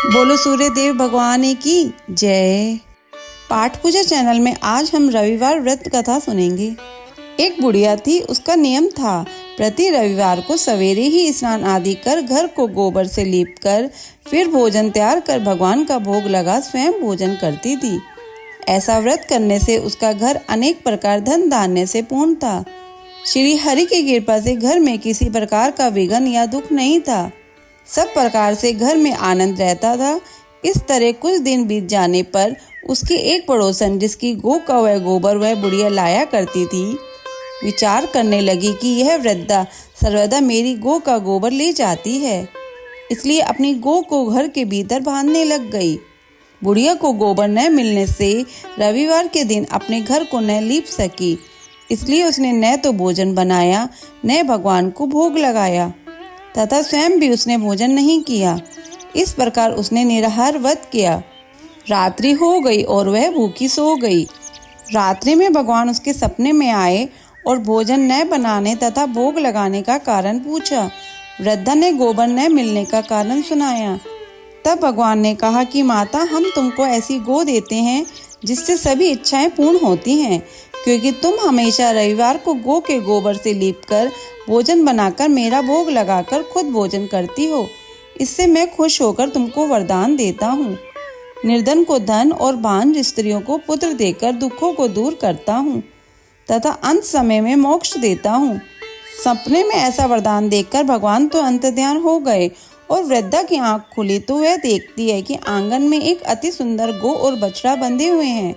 बोलो सूर्य देव भगवान की जय। पाठ पूजा चैनल में आज हम रविवार व्रत कथा सुनेंगे। एक बुढ़िया थी, उसका नियम था प्रति रविवार को सवेरे ही स्नान आदि कर घर को गोबर से लीप कर फिर भोजन तैयार कर भगवान का भोग लगा स्वयं भोजन करती थी। ऐसा व्रत करने से उसका घर अनेक प्रकार धन धान्य से पूर्ण था। श्री हरि की कृपा से घर में किसी प्रकार का विघ्न या दुख नहीं था। सब प्रकार से घर में आनंद रहता था। इस तरह कुछ दिन बीत जाने पर उसकी एक पड़ोसन, जिसकी गौ का वह गोबर वह बुढ़िया लाया करती थी, विचार करने लगी कि यह वृद्धा सर्वदा मेरी गौ का गोबर ले जाती है, इसलिए अपनी गौ को घर के भीतर बांधने लग गई। बुढ़िया को गोबर न मिलने से रविवार के दिन अपने घर को न लीप सकी, इसलिए उसने न तो भोजन बनाया न भगवान को भोग लगाया तथा स्वयं भी उसने भोजन नहीं किया। इस प्रकार उसने निराहार व्रत किया। रात्रि हो गई और वह भूखी सो गई। रात्रि में भगवान उसके सपने में आए और भोजन न बनाने तथा भोग लगाने का कारण पूछा। वृद्धा ने गोबर न मिलने का कारण सुनाया। तब भगवान ने कहा कि माता, हम तुमको ऐसी गौ देते हैं जिससे सभी इच्छाएं पूर्ण होती हैं, क्योंकि तुम हमेशा रविवार को गौ के गोबर से लीपकर भोजन बनाकर मेरा भोग लगाकर खुद भोजन करती हो। इससे मैं खुश होकर तुमको वरदान देता हूँ। निर्धन को धन और बांझ स्त्रियों को पुत्र देकर दुखों को दूर करता हूँ तथा अंत समय में मोक्ष देता हूँ। सपने में ऐसा वरदान देखकर भगवान तो अंतर्ध्यान हो गए और वृद्धा की आंख खुली तो वह देखती है कि आंगन में एक अति सुंदर गौ और बछड़ा बंधे हुए हैं।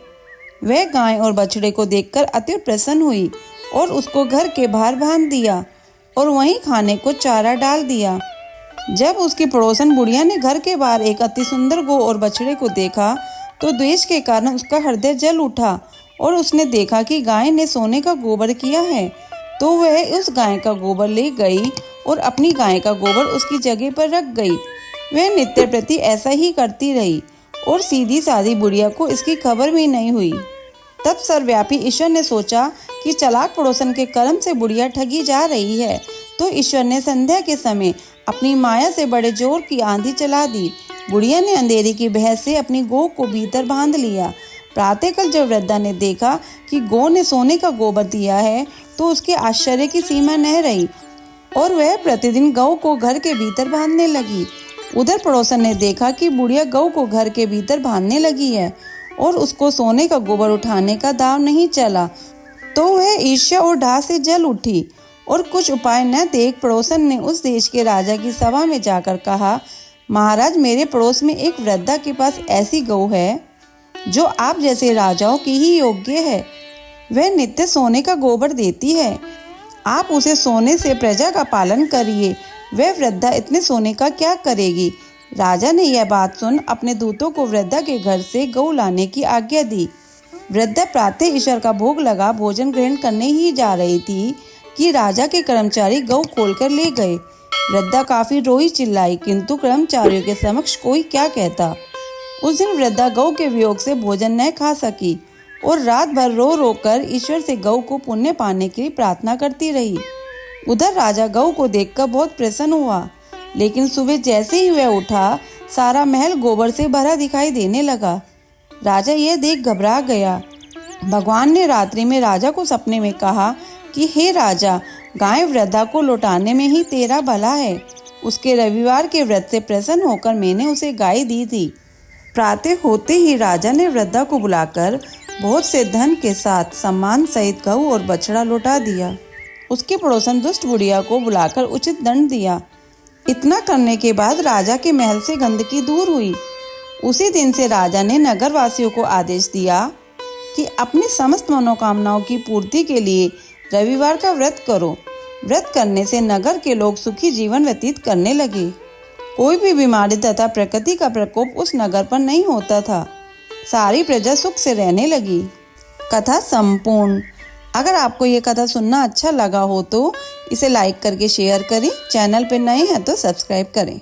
वह गाय और बछड़े को देखकर अति प्रसन्न हुई और उसको घर के बाहर बांध दिया और वहीं खाने को चारा डाल दिया। जब उसकी पड़ोसन बुढ़िया ने घर के बाहर एक अति सुंदर गौ और बछड़े को देखा तो द्वेष के कारण उसका हृदय जल उठा और उसने देखा कि गाय ने सोने का गोबर किया है, तो वह उस गाय का गोबर ले गई और अपनी गाय का गोबर उसकी जगह पर रख गई। वह नित्य प्रति ऐसा ही करती रही और सीधी सादी बुढ़िया को इसकी खबर भी नहीं हुई। तब सर्वव्यापी ईश्वर ने सोचा कि चालाक पड़ोसन के कर्म से बुढ़िया ठगी जा रही है, तो ईश्वर ने संध्या के समय अपनी माया से बड़े जोर की आंधी चला दी। बुढ़िया ने अंधेरी की बहस से अपनी गौ को भीतर बांध लिया। प्रातःकाल जब वृद्धा ने देखा कि गौ ने सोने का गोबर दिया है तो उसके आश्चर्य की सीमा न रही और वह प्रतिदिन गौ को घर के भीतर बांधने लगी। उधर पड़ोसन ने देखा कि बुढ़िया गौ को घर के भीतर बांधने लगी है और उसको सोने का गोबर उठाने का दाव नहीं चला, तो वह ईर्ष्या और डाह से जल उठी और कुछ उपाय न देख पड़ोसन ने उस देश के राजा की सभा में जाकर कहा, महाराज, मेरे पड़ोस में एक वृद्धा के पास ऐसी गौ है जो आप जैसे राजाओं की ही योग्य है। वह नित्य सोने का गोबर देती है। आप उसे सोने से प्रजा का पालन करिए। वह वृद्धा इतने सोने का क्या करेगी? राजा ने यह बात सुन अपने दूतों को वृद्धा के घर से गौ लाने की आज्ञा दी। वृद्धा प्रातः ईश्वर का भोग लगा भोजन ग्रहण करने ही जा रही थी कि राजा के कर्मचारी गौ खोलकर ले गए। वृद्धा काफी रोई चिल्लाई, किंतु कर्मचारियों के समक्ष कोई क्या कहता। उस दिन वृद्धा गौ के वियोग से भोजन न खा सकी और रात भर रो रो कर ईश्वर से गौ को पुण्य पाने की प्रार्थना करती रही। उधर राजा गौ को देखकर बहुत प्रसन्न हुआ, लेकिन सुबह जैसे ही वह उठा सारा महल गोबर से भरा दिखाई देने लगा। राजा यह देख घबरा गया। भगवान ने रात्रि में राजा को सपने में कहा कि हे राजा, गाय वृद्धा को लौटाने में ही तेरा भला है। उसके रविवार के व्रत से प्रसन्न होकर मैंने उसे गाय दी थी। प्रातः होते ही राजा ने वृद्धा को बुलाकर बहुत से धन के साथ सम्मान सहित गऊ और बछड़ा लौटा दिया। उसके पड़ोसन दुष्ट बुढ़िया को बुलाकर उचित दंड दिया। इतना करने के बाद राजा के महल से गंदगी दूर हुई। उसी दिन से राजा ने नगर वासियों को आदेश दिया कि अपनी समस्त मनोकामनाओं की पूर्ति के लिए रविवार का व्रत करो। व्रत करने से नगर के लोग सुखी जीवन व्यतीत करने लगे। कोई भी बीमारी तथा प्रकृति का प्रकोप उस नगर पर नहीं होता था। सारी प्रजा सुख से रहने लगी। कथा संपूर्ण। अगर आपको ये कथा सुनना अच्छा लगा हो तो इसे लाइक करके शेयर करें। चैनल पर नए हैं तो सब्सक्राइब करें।